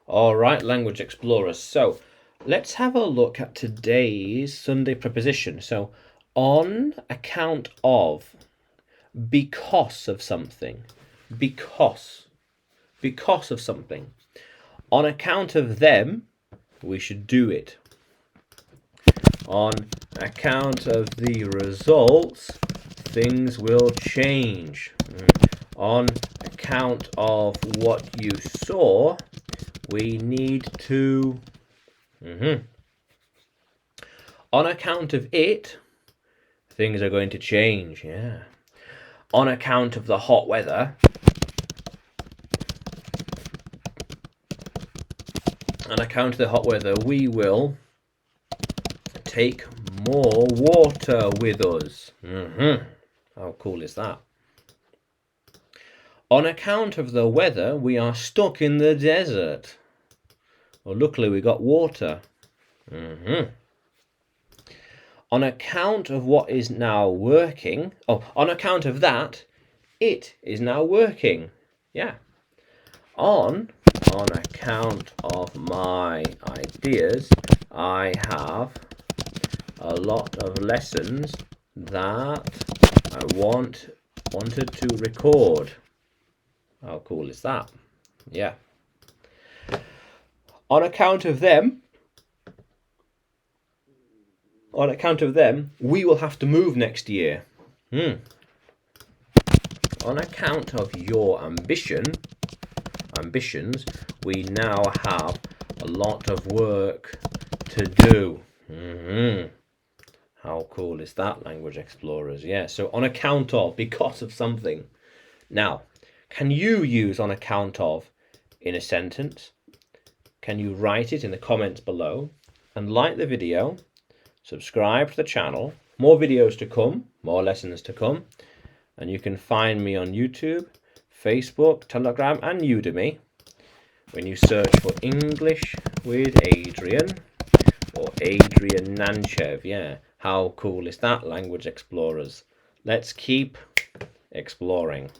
All right, language explorers. So let's have a look at today's Sunday preposition. So on account of, because of something, because of something. On account of them, we should do it. On account of the results, things will change. On account of what you saw, we need to... On account of it, things are going to change, yeah. On account of the hot weather, we will take more water with us. How cool is that? On account of the weather, we are stuck in the desert. Well, luckily we got water. On account of what is now working, on account of that, it is now working. Yeah. On account of my ideas, I have a lot of lessons that I wanted to record. How cool is that? Yeah. On account of them, we will have to move next year. On account of your ambitions, we now have a lot of work to do. How cool is that, language explorers? Yeah, so on account of, because of something. Now, can you use on account of in a sentence? Can you write it in the comments below? And like the video, subscribe to the channel. More videos to come, more lessons to come. And you can find me on YouTube, Facebook, Telegram, and Udemy when you search for English with Adrian or Adrian Nanchev. Yeah, how cool is that, language explorers? Let's keep exploring.